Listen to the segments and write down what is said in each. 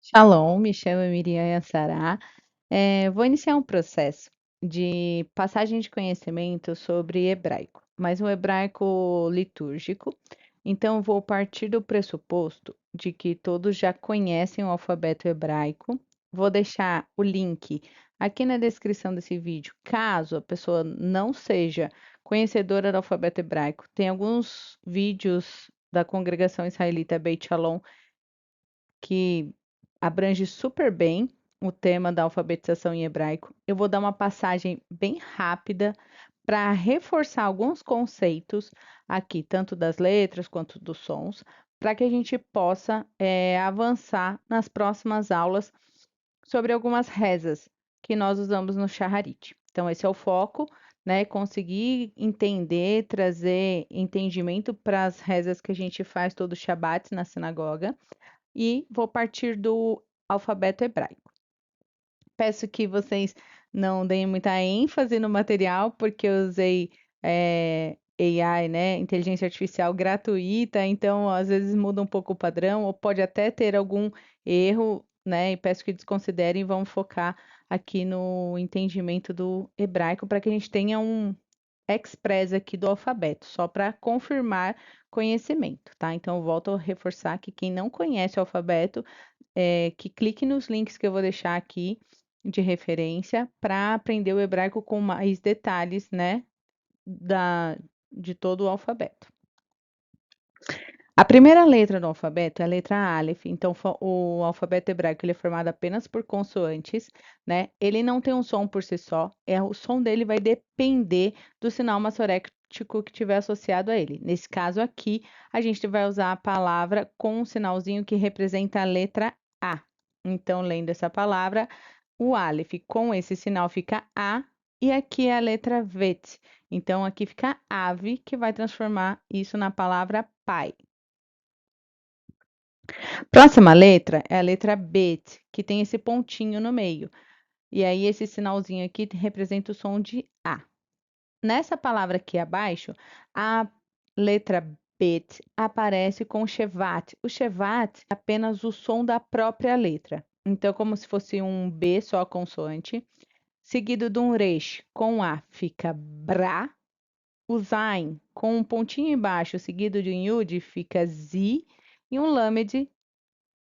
Shalom, me chamo Miriam Yassará. Vou iniciar um processo de passagem de conhecimento sobre hebraico, mas um hebraico litúrgico. Então, vou partir do pressuposto de que todos já conhecem o alfabeto hebraico. Vou deixar o link aqui na descrição desse vídeo, caso a pessoa não seja conhecedora do alfabeto hebraico. Tem alguns vídeos da congregação israelita Beit Shalom que abrange super bem o tema da alfabetização em hebraico. Eu vou dar uma passagem bem rápida para reforçar alguns conceitos aqui, tanto das letras quanto dos sons, para que a gente possa avançar nas próximas aulas sobre algumas rezas que nós usamos no Shaharit. Então, esse é o foco, né? Conseguir entender, trazer entendimento para as rezas que a gente faz todo Shabat na sinagoga e vou partir do alfabeto hebraico. Peço que vocês não deem muita ênfase no material, porque eu usei AI, né, inteligência artificial gratuita, então às vezes muda um pouco o padrão, ou pode até ter algum erro, né, e peço que desconsiderem e vamos focar aqui no entendimento do hebraico, para que a gente tenha um express aqui do alfabeto, só para confirmar conhecimento, tá? Então, eu volto a reforçar que quem não conhece o alfabeto, que clique nos links que eu vou deixar aqui de referência para aprender o hebraico com mais detalhes, né, de todo o alfabeto. A primeira letra do alfabeto é a letra Aleph, então o alfabeto hebraico ele é formado apenas por consoantes, né? Ele não tem um som por si só, o som dele vai depender do sinal massorético que tiver associado a ele. Nesse caso aqui, a gente vai usar a palavra com um sinalzinho que representa a letra A. Então, lendo essa palavra, o Aleph com esse sinal fica A e aqui é a letra Vet. Então, aqui fica ave, que vai transformar isso na palavra pai. Próxima letra é a letra Bet, que tem esse pontinho no meio. E aí, esse sinalzinho aqui representa o som de A. Nessa palavra aqui abaixo, a letra Bet aparece com o Shevat. O Shevat é apenas o som da própria letra. Então, como se fosse um B, só a consoante, seguido de um Resh com A, fica Bra. O Zain com um pontinho embaixo, seguido de um Yud, fica Zi. E um Lamed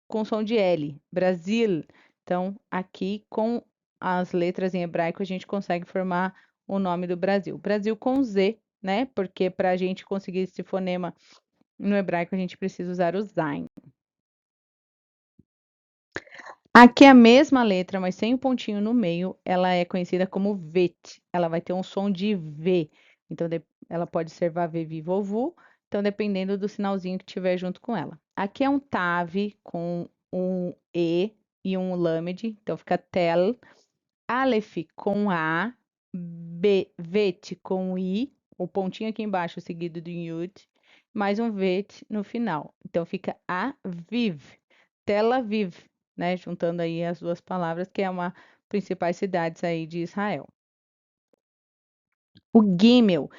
com som de L, Brasil. Então, aqui com as letras em hebraico, a gente consegue formar o nome do Brasil. Brasil com Z, né? Porque para a gente conseguir esse fonema no hebraico, a gente precisa usar o Zain. Aqui é a mesma letra, mas sem o pontinho no meio, ela é conhecida como Vet. Ela vai ter um som de V. Então, ela pode ser Vavevi Vovu. Então, dependendo do sinalzinho que tiver junto com ela. Aqui é um Tav com um E e um Lamed. Então, fica Tel. Aleph com A. Vet com I. O pontinho aqui embaixo seguido do Yud. Mais um Vet no final. Então, fica Aviv. Tel Aviv, né? Juntando aí as duas palavras, que é uma principais cidades aí de Israel. O Gimel,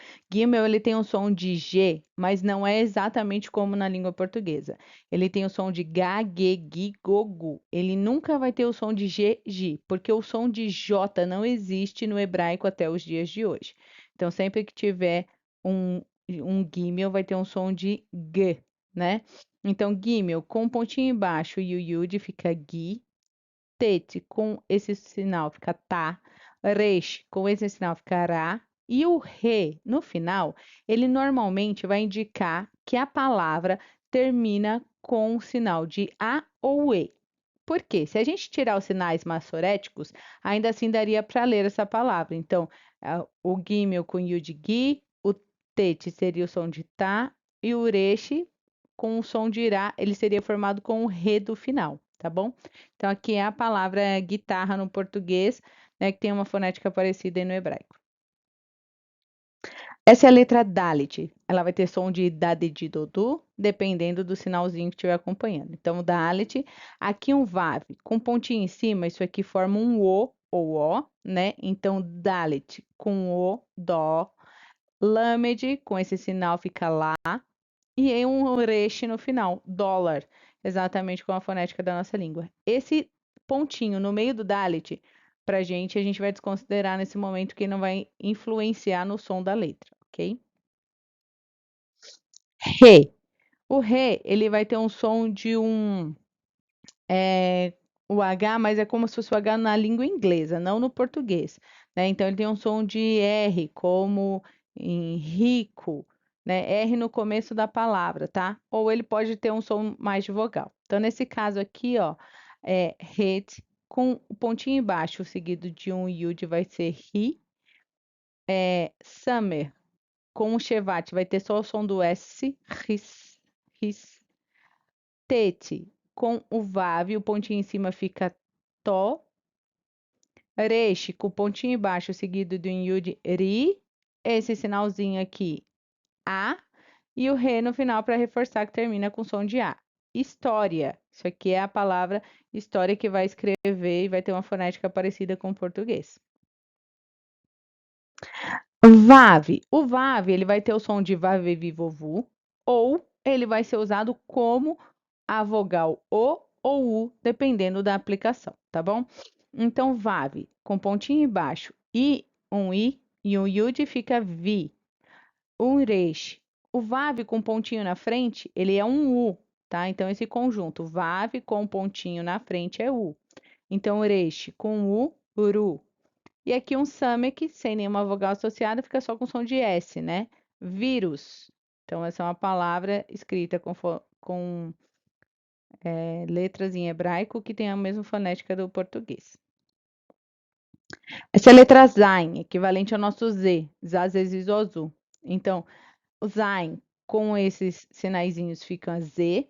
ele tem um som de G, mas não é exatamente como na língua portuguesa. Ele tem o som de G, G, Gi, Go, Gu. Ele nunca vai ter o som de G, Gi, porque o som de J não existe no hebraico até os dias de hoje. Então, sempre que tiver um Gimel, vai ter um som de G, né? Então, Gimel com um pontinho embaixo e o Yud fica Gi. Tet com esse sinal fica Tá. Resh com esse sinal fica Ra. E o Re, no final, ele normalmente vai indicar que a palavra termina com o sinal de A ou E. Por quê? Se a gente tirar os sinais massoréticos, ainda assim daria para ler essa palavra. Então, o Gimel com Yud Gi, o Tet seria o som de Tá, e o Resh com o som de Irá, ele seria formado com o Re do final, tá bom? Então, aqui é a palavra guitarra no português, né, que tem uma fonética parecida aí no hebraico. Essa é a letra Dalit. Ela vai ter som de Dade de Dodu, dependendo do sinalzinho que estiver acompanhando. Então, Dalit, aqui um Vav, com pontinho em cima, isso aqui forma um O ou O, né? Então, Dalit com O, Dó. Lamed, com esse sinal fica Lá. E um Resh no final, dólar. exatamente com a fonética da nossa língua. Esse pontinho no meio do Dalit, pra gente, a gente vai desconsiderar nesse momento que não vai influenciar no som da letra, ok? Re. O Re, ele vai ter um som de o H, mas é como se fosse o H na língua inglesa, não no português, né? Então ele tem um som de R, como em rico, né? R no começo da palavra, tá? Ou ele pode ter um som mais de vogal. Então nesse caso aqui, ó, é het com o pontinho embaixo, seguido de um yud vai ser ri. Summer com o Shevat vai ter só o som do S, ris, ris. Tete com o Vav, o pontinho em cima fica to. Resh com o pontinho embaixo seguido do Yud Ri. Esse sinalzinho aqui, A. E o Re no final para reforçar que termina com som de A. História. Isso aqui é a palavra história que vai escrever e vai ter uma fonética parecida com o português. Vav. O Vav, ele vai ter o som de Vav, Vovu, ou ele vai ser usado como a vogal O ou U, dependendo da aplicação, tá bom? Então, Vav com pontinho embaixo e um I e um Yud fica Vi. Um Resh. O Vav com pontinho na frente, ele é um U, tá? Então, esse conjunto, Vav com pontinho na frente é U. Então, Resh com U, Uru. E aqui um Samek, sem nenhuma vogal associada, fica só com som de S, né? Vírus. Então, essa é uma palavra escrita com letras em hebraico que tem a mesma fonética do português. Essa é a letra Zain, equivalente ao nosso Z, Zazezizozu. Então, o Zain com esses sinaizinhos fica Z,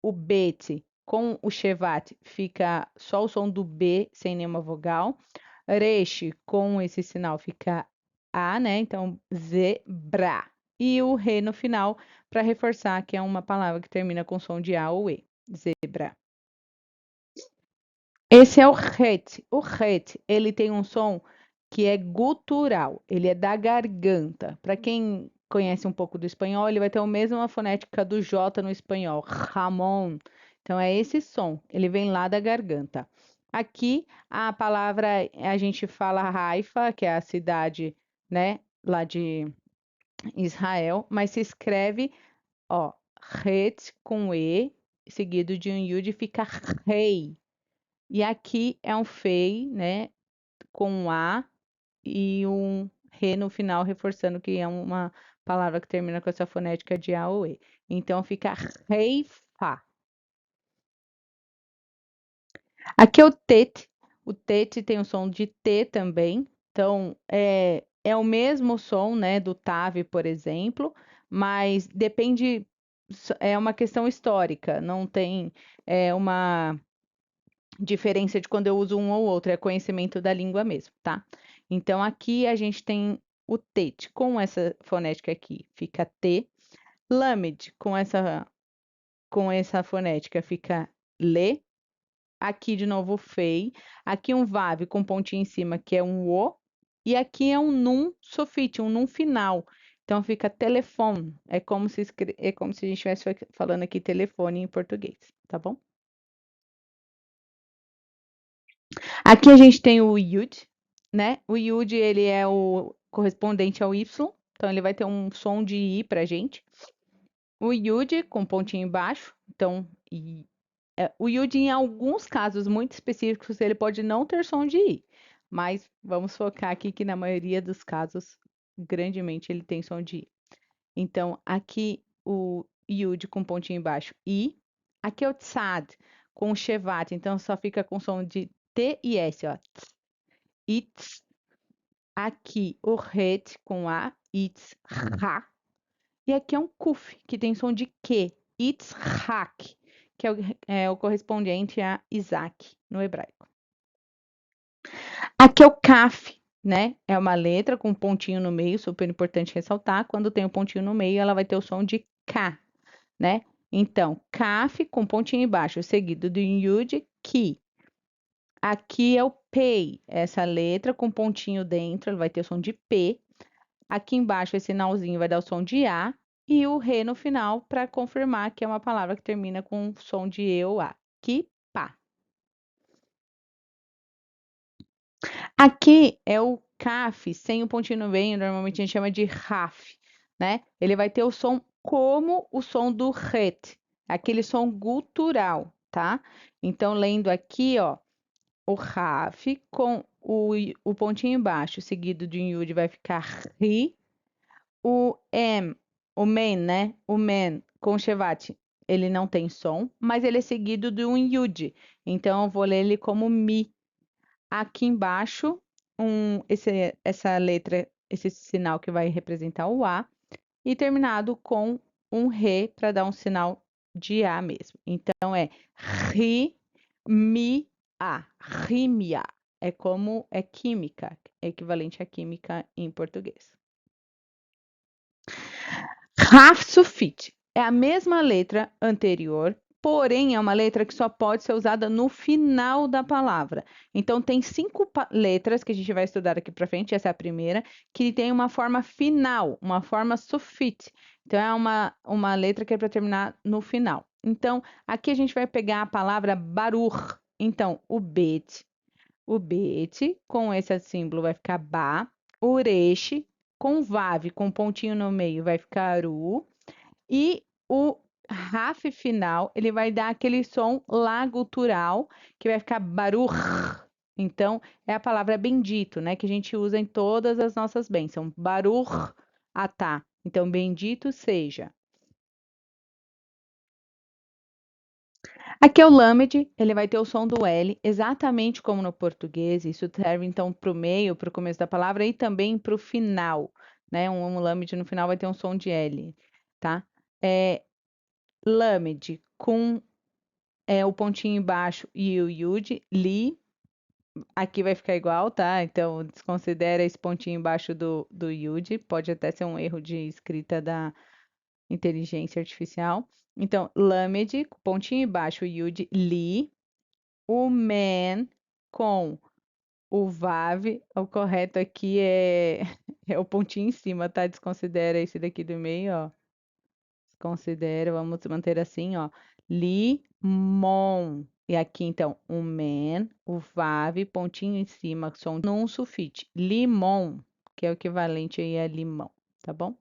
o Bet com o Shevat fica só o som do B sem nenhuma vogal. Resh com esse sinal fica A, né? Então, zebra. E o Re no final para reforçar que é uma palavra que termina com som de A ou E. Zebra. Esse é o Het. O Het, ele tem um som que é gutural, ele é da garganta. Para quem conhece um pouco do espanhol, ele vai ter a mesma fonética do J no espanhol, Ramon. Então é esse som, ele vem lá da garganta. Aqui a palavra a gente fala Haifa, que é a cidade, né, lá de Israel, mas se escreve, ó, Het com E, seguido de um Yud, fica rei. E aqui é um fei, né, com um A e um re no final, reforçando que é uma palavra que termina com essa fonética de A ou E. Então fica reifa. Aqui é o tet. O tet tem o som de T também. Então é o mesmo som, né, do tave, por exemplo, mas depende, é uma questão histórica, não tem uma diferença de quando eu uso um ou outro, é conhecimento da língua mesmo, tá? Então aqui a gente tem o tet com essa fonética aqui, fica T. Lamed com essa fonética fica Le. Aqui de novo fei. Aqui um vav com pontinho em cima que é um o. E aqui é um num sofite, um num final. Então fica telefone. É como se a gente estivesse falando aqui telefone em português, tá bom? Aqui a gente tem o Yud, né? O Yud, ele é o correspondente ao Y, então ele vai ter um som de I pra gente. O Yud com pontinho embaixo, então o Yud em alguns casos muito específicos ele pode não ter som de I, mas vamos focar aqui que na maioria dos casos, grandemente ele tem som de I. Então aqui o Yud com pontinho embaixo I, aqui é o Tzad com o Shevat, então só fica com som de T e S, ó. It's. Aqui o Het com A, it's ha. E aqui é um kuf, que tem som de Q, it's hak, que é o correspondente a Isaac no hebraico. Aqui é o kaf, né? É uma letra com um pontinho no meio, super importante ressaltar. Quando tem um pontinho no meio, ela vai ter o som de K, né? Então, kaf com pontinho embaixo, seguido do yud, ki. Aqui é o pei, essa letra com pontinho dentro, ela vai ter o som de P. Aqui embaixo, esse sinalzinho vai dar o som de A. e o re no final para confirmar que é uma palavra que termina com som de e ou a. Kippah. Aqui é o CAF, sem o pontinho no meio, normalmente a gente chama de RAF, né? Ele vai ter o som como o som do RET, aquele som gutural, tá? Então, lendo aqui, ó, o RAF com o pontinho embaixo, seguido de um Yud, vai ficar RI. O M, o men, né? O men com o Shevat, ele não tem som, mas ele é seguido de um Yud. Então, eu vou ler ele como Mi. Aqui embaixo, essa letra, esse sinal que vai representar o A, e terminado com um Re para dar um sinal de A mesmo. Então é Ri, Mi, A. Rímia. É como é química, é equivalente a química em português. Raf Sufit é a mesma letra anterior, porém é uma letra que só pode ser usada no final da palavra. Então tem 5 letras que a gente vai estudar aqui para frente, essa é a primeira, que tem uma forma final, uma forma sufit. Então é uma letra que é para terminar no final. Então aqui a gente vai pegar a palavra Baruch. Então o bet com esse símbolo vai ficar ba, o resh com vav, com pontinho no meio, vai ficar u, e o raf final, ele vai dar aquele som lá gutural, que vai ficar baruch. Então, é a palavra bendito, né, que a gente usa em todas as nossas bênçãos. Baruch atah. Então, bendito seja. Aqui é o lamed, ele vai ter o som do L, exatamente como no português. Isso serve então para o meio, para o começo da palavra e também para o final, né? Um lamed no final vai ter um som de L, tá? É lamed com o pontinho embaixo e o yud, li. Aqui vai ficar igual, tá? Então desconsidera esse pontinho embaixo do yud. Pode até ser um erro de escrita da inteligência artificial. Então, lamed, pontinho embaixo, yud, li. O man com o vav, o correto aqui é o pontinho em cima, tá? Desconsidera esse daqui do meio, ó. Desconsidera, vamos manter assim, ó. Limon. E aqui, então, o man, o vav, pontinho em cima, som num sulfite. Limon, que é o equivalente aí a limão, tá bom?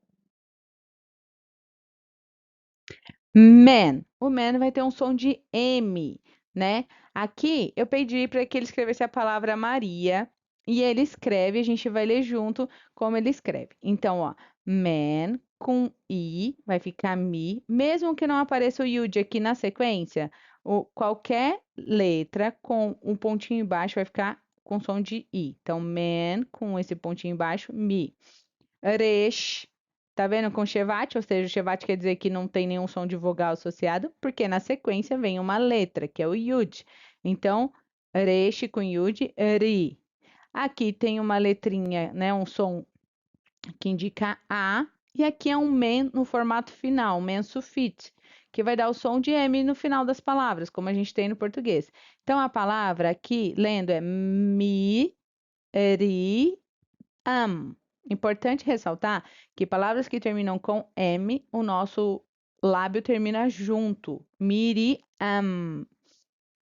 Man. O man vai ter um som de M, né? Aqui eu pedi para que ele escrevesse a palavra Maria e ele escreve, a gente vai ler junto como ele escreve. Então, ó, man com I vai ficar mi, mesmo que não apareça o yud aqui na sequência, qualquer letra com um pontinho embaixo vai ficar com som de I. Então, man com esse pontinho embaixo, mi. Resh, tá vendo com Shevat? Ou seja, o Shevat quer dizer que não tem nenhum som de vogal associado, porque na sequência vem uma letra, que é o Yud. Então, Resh com Yud, Ri. Aqui tem uma letrinha, né, um som que indica A, e aqui é um men no formato final, men sufit, que vai dar o som de M no final das palavras, como a gente tem no português. Então, a palavra aqui, lendo, é mi, ri, am. Importante ressaltar que palavras que terminam com M, o nosso lábio termina junto. Miriam,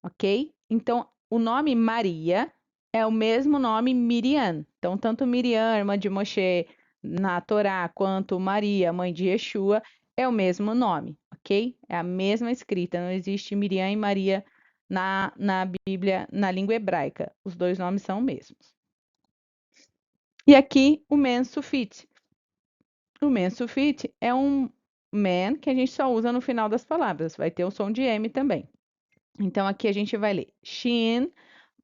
ok? Então, o nome Maria é o mesmo nome Miriam. Então, tanto Miriam, irmã de Moshe, na Torá, quanto Maria, mãe de Yeshua, é o mesmo nome, ok? É a mesma escrita. Não existe Miriam e Maria na Bíblia, na língua hebraica. Os dois nomes são os mesmos. E aqui o men sufit. O men sufit é um men que a gente só usa no final das palavras. Vai ter o som de M também. Então aqui a gente vai ler shin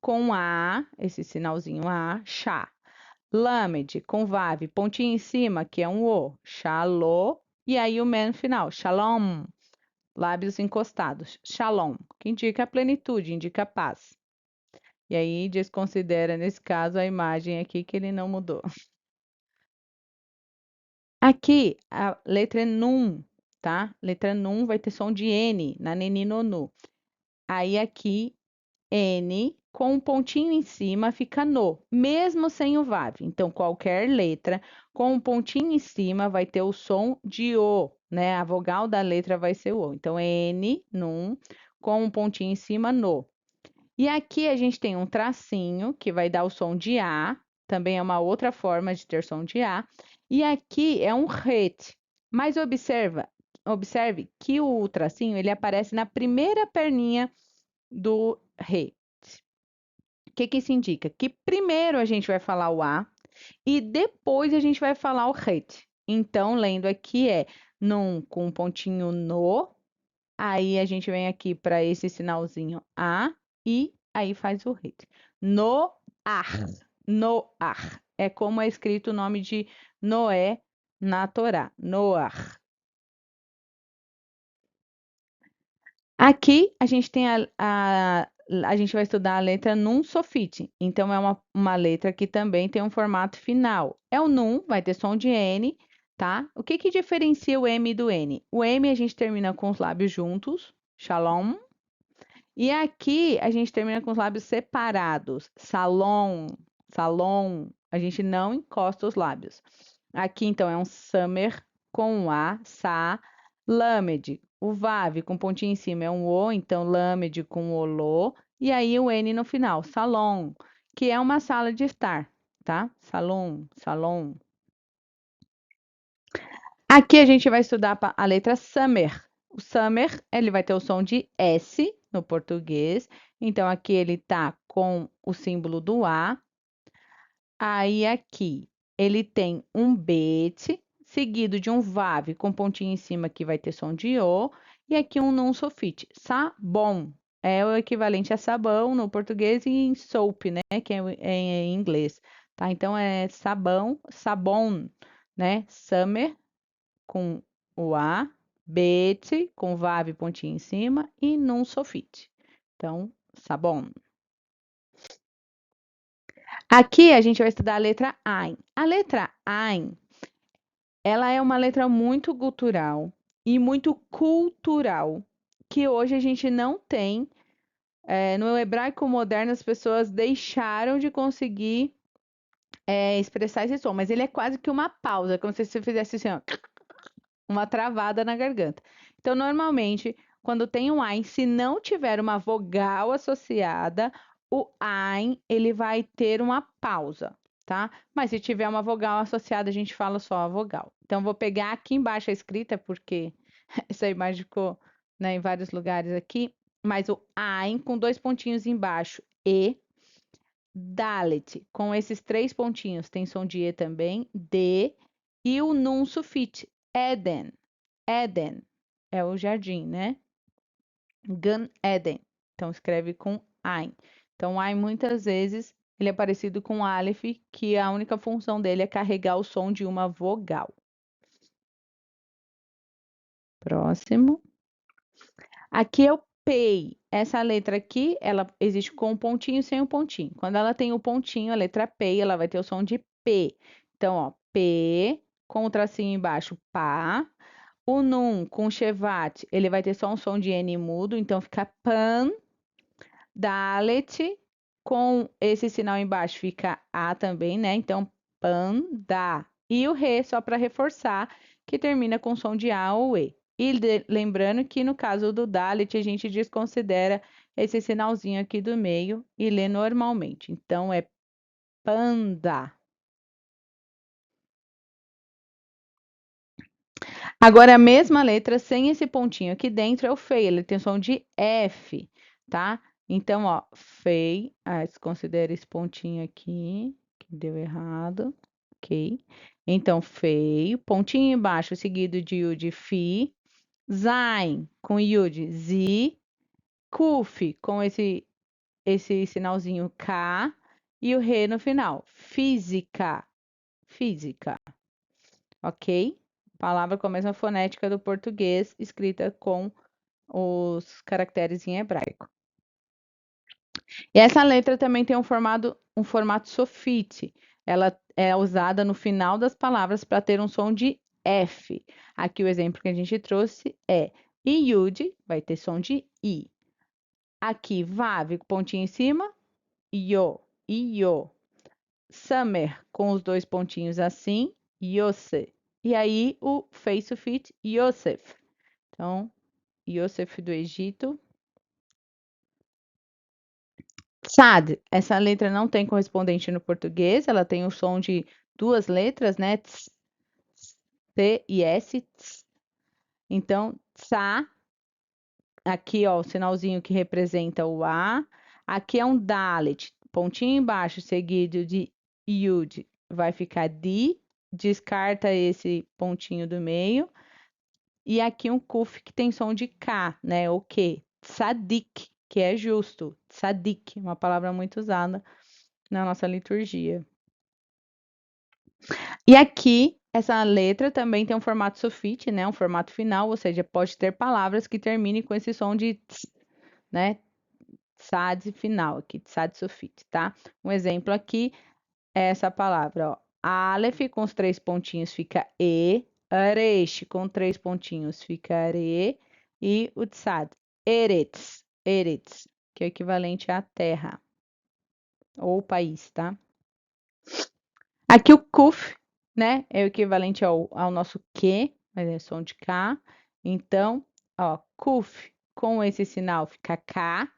com A, esse sinalzinho A, chá. Lamed com vav, pontinho em cima, que é um O, shalom. E aí o men final, shalom, lábios encostados, shalom, que indica plenitude, indica paz. E aí desconsidera, nesse caso, a imagem aqui que ele não mudou. Aqui, a letra é num, tá? Letra num vai ter som de N, na neni nonu. Aí aqui, N com um pontinho em cima fica no, mesmo sem o vav. Então, qualquer letra com um pontinho em cima vai ter o som de O né? A vogal da letra vai ser o O. Então, N, num, com um pontinho em cima, no. E aqui a gente tem um tracinho que vai dar o som de A, também é uma outra forma de ter som de A. E aqui é um RET. Mas observe que o tracinho ele aparece na primeira perninha do RET. O que que isso indica? Que primeiro a gente vai falar o A e depois a gente vai falar o RET. Então, lendo aqui é num com um pontinho no, aí a gente vem aqui para esse sinalzinho A e aí faz o RET. Noar, Noar. É como é escrito o nome de Noé na Torá, Noar. Aqui a gente tem a gente vai estudar a letra Num Sofite. Então é uma letra que também tem um formato final. É o Num, vai ter som de N, tá? O que que diferencia o M do N? O M a gente termina com os lábios juntos, Shalom. E aqui a gente termina com os lábios separados, Salom, Salom. A gente não encosta os lábios. Aqui então é um Summer com um A, Sa, Lamed. O Vav com pontinho em cima é um O, então Lamed com Olô. E aí o N no final, Salon, que é uma sala de estar, tá? Salon, Salon. Aqui a gente vai estudar a letra Summer. O Summer, ele vai ter o som de S no português. Então aqui ele tá com o símbolo do A. Aí aqui ele tem um bet seguido de um vav com pontinho em cima que vai ter som de o e aqui um non sofite. Sabão é o equivalente a sabão no português e em soap, né, que é em inglês, tá? Então é sabão, sabão, né? Summer com o a, bet com vav pontinho em cima e non sofite. Então, sabão. Aqui a gente vai estudar a letra Ein. A letra Ein, ela é uma letra muito gutural e muito cultural, que hoje a gente não tem. No hebraico moderno, as pessoas deixaram de conseguir expressar esse som, mas ele é quase que uma pausa, como se você fizesse assim, ó, uma travada na garganta. Então, normalmente, quando tem um Ein, se não tiver uma vogal associada, o Ein, ele vai ter uma pausa, tá? Mas se tiver uma vogal associada, a gente fala só a vogal. Então, vou pegar aqui embaixo a escrita, porque essa imagem ficou, né, em vários lugares aqui, mas o Ein com dois pontinhos embaixo, E, Dalet, com esses três pontinhos, tem som de E também, D, e o Nun Sufit, Eden. Eden é o jardim, né? Gan Eden. Então escreve com Ein. Então Ein muitas vezes ele é parecido com Aleph, que a única função dele é carregar o som de uma vogal. Próximo. Aqui é o Pei. Essa letra aqui, ela existe com um pontinho e sem um pontinho. Quando ela tem o pontinho, a letra Pei, ela vai ter o som de P. Então, ó, P com o tracinho embaixo, Pá. O Num com Shevat, ele vai ter só um som de N mudo, então fica Pan. Dalet, com esse sinal embaixo fica A também, né? Então, Pan, Da. E o Re, só para reforçar, que termina com som de A ou E. E lembrando que no caso do Dalet, a gente desconsidera esse sinalzinho aqui do meio e lê normalmente. Então, é panda. Agora, a mesma letra sem esse pontinho aqui dentro é o fei, ele tem som de F, tá? Então, ó, fei, desconsidera esse pontinho aqui, que deu errado, ok? Então, fei, pontinho embaixo seguido de yud, fi, zain com yud, zi, kuf com esse sinalzinho K e o re no final, física, física. Ok? Palavra com a mesma fonética do português, escrita com os caracteres em hebraico. E essa letra também tem um formato sofite. Ela é usada no final das palavras para ter um som de F. Aqui o exemplo que a gente trouxe é em Yud, vai ter som de I. Aqui, Vav, pontinho em cima, Yo, Io. Summer, com os dois pontinhos assim, Yose. E aí o fez sufit Yosef. Então, Yosef do Egito. Sad, essa letra não tem correspondente no português, ela tem o som de duas letras, né? Ts, T e S. Ts. Então, tsa, aqui ó, o sinalzinho que representa o A. Aqui é um Dalet, pontinho embaixo, seguido de Yud, vai ficar Di, descarta esse pontinho do meio. E aqui um Kuf que tem som de K, né? O que? Tzadik, que é justo. Tzadik, uma palavra muito usada na nossa liturgia. E aqui, essa letra também tem um formato sufite, né? Um formato final, ou seja, pode ter palavras que terminem com esse som de tz, né? Tsad final aqui, tsad sufite, tá? Um exemplo aqui é essa palavra, ó. Aleph com os três pontinhos fica E, Aresh com três pontinhos fica Are, e o tsad, Eretz, Eretz, que é equivalente à terra, ou país, tá? Aqui o kuf, né, é o equivalente ao nosso que, mas é som de K. Então, ó, kuf com esse sinal fica K,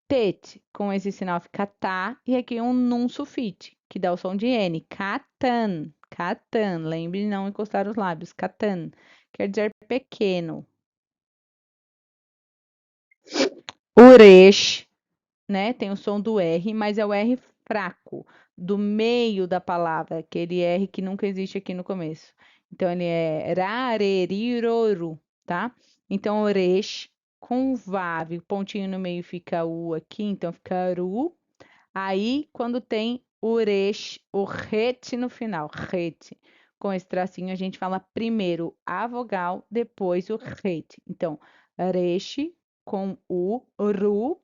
tet com esse sinal fica tá, e aqui um nun sufite, que dá o som de N, katan, katan, lembre de não encostar os lábios, katan, quer dizer pequeno. Uresh, né? Tem o som do R, mas é o R fraco, do meio da palavra, aquele R que nunca existe aqui no começo. Então, ele é rareriroru, tá? Então, oresh com vav, pontinho no meio fica U aqui, então fica ru. Aí, quando tem uresh, o ret no final, ret. Com esse tracinho, a gente fala primeiro a vogal, depois o ret. Então, resh com o ru,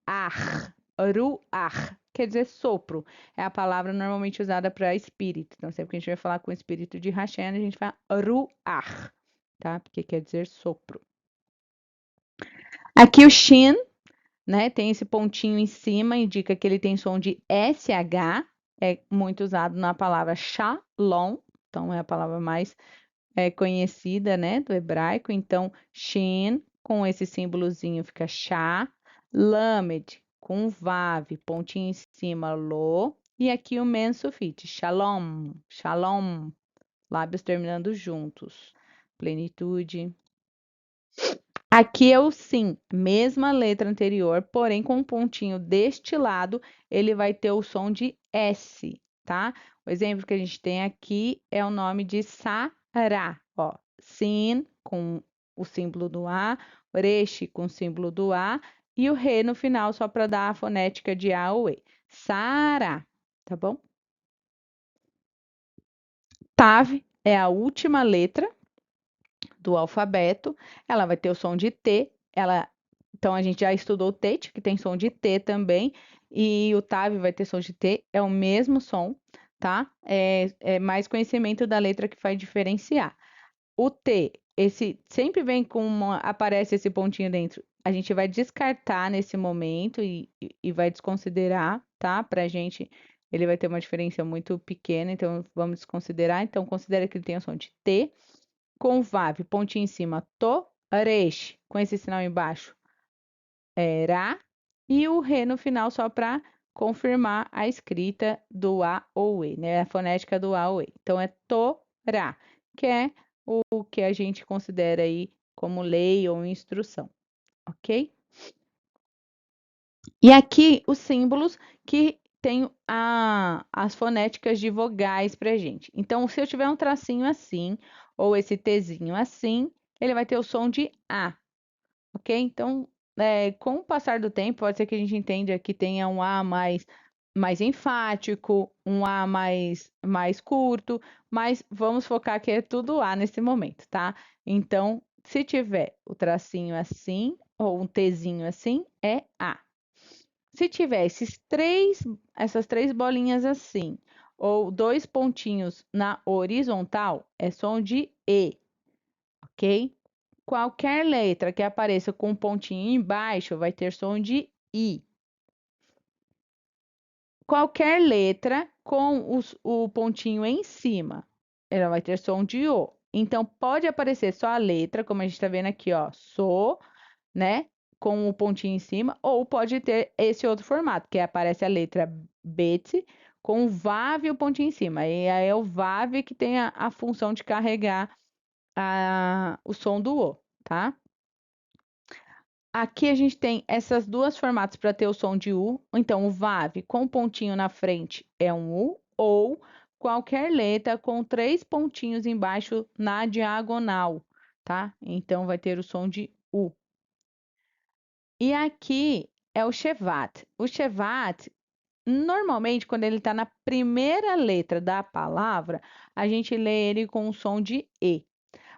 ar, ruach, quer dizer sopro. É a palavra normalmente usada para espírito. Então, sempre que a gente vai falar com o espírito de Hashem, a gente fala ruach, tá? Porque quer dizer sopro. Aqui o shin, né? Tem esse pontinho em cima, indica que ele tem som de SH, é muito usado na palavra shalom, então é a palavra mais conhecida, né, do hebraico. Então, shin, com esse símbolozinho fica shá, lamed, com vav, pontinho em cima, lo, e aqui o men sufite, shalom, shalom, lábios terminando juntos, plenitude. Aqui é o sim, mesma letra anterior, porém com um pontinho deste lado, ele vai ter o som de S, tá? O exemplo que a gente tem aqui é o nome de Sará, ó. Sin com o símbolo do A, Resh com o símbolo do A e o Re no final só para dar a fonética de A ou E. Sará, tá bom? Tav é a última letra do alfabeto, ela vai ter o som de T, então a gente já estudou o Tet, que tem som de T também, e o Tav vai ter som de T, é o mesmo som, tá? É mais conhecimento da letra que vai diferenciar. O T, esse sempre vem aparece esse pontinho dentro. A gente vai descartar nesse momento e vai desconsiderar, tá? Pra gente, ele vai ter uma diferença muito pequena, então vamos desconsiderar. Então, considera que ele tem o som de T com vav, pontinho em cima, to, resh, com esse sinal embaixo, era, e o re no final só para confirmar a escrita do A ou E, né? A fonética do A ou E. Então é Torá, que é o que a gente considera aí como lei ou instrução, ok? E aqui os símbolos que tem as fonéticas de vogais pra gente. Então, se eu tiver um tracinho assim, ou esse Tzinho assim, ele vai ter o som de A, ok? Então, com o passar do tempo, pode ser que a gente entenda que tenha um A mais enfático, um A mais curto, mas vamos focar que é tudo A nesse momento, tá? Então, se tiver o tracinho assim, ou um Tzinho assim, é A. Se tiver essas três bolinhas assim, ou dois pontinhos na horizontal, é som de E, ok? Qualquer letra que apareça com um pontinho embaixo vai ter som de I. Qualquer letra com o pontinho em cima ela vai ter som de O. Então, pode aparecer só a letra, como a gente está vendo aqui, ó, so, né? Com o pontinho em cima, ou pode ter esse outro formato, que aparece a letra bet com o VAV e o pontinho em cima. E aí é o VAV que tem a função de carregar o som do O, tá? Aqui a gente tem essas duas formatos para ter o som de U. Então, o VAV com pontinho na frente é um U, ou qualquer letra com 3 pontinhos embaixo na diagonal, tá? Então, vai ter o som de U. E aqui é o Shevat. O Shevat, normalmente, quando ele está na primeira letra da palavra, a gente lê ele com o som de E.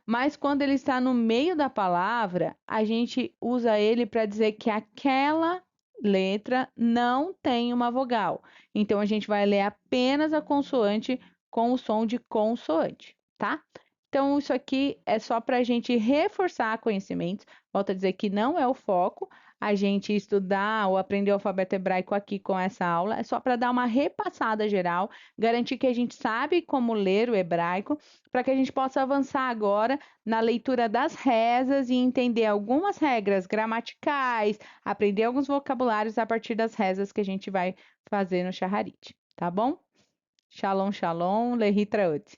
Mas quando ele está no meio da palavra, a gente usa ele para dizer que aquela letra não tem uma vogal. Então a gente vai ler apenas a consoante com o som de consoante, tá? Então isso aqui é só para a gente reforçar conhecimentos. Volto a dizer que não é o foco a gente estudar ou aprender o alfabeto hebraico aqui com essa aula. É só para dar uma repassada geral, garantir que a gente sabe como ler o hebraico, para que a gente possa avançar agora na leitura das rezas e entender algumas regras gramaticais, aprender alguns vocabulários a partir das rezas que a gente vai fazer no Shaharit, tá bom? Shalom, shalom, lehitraot.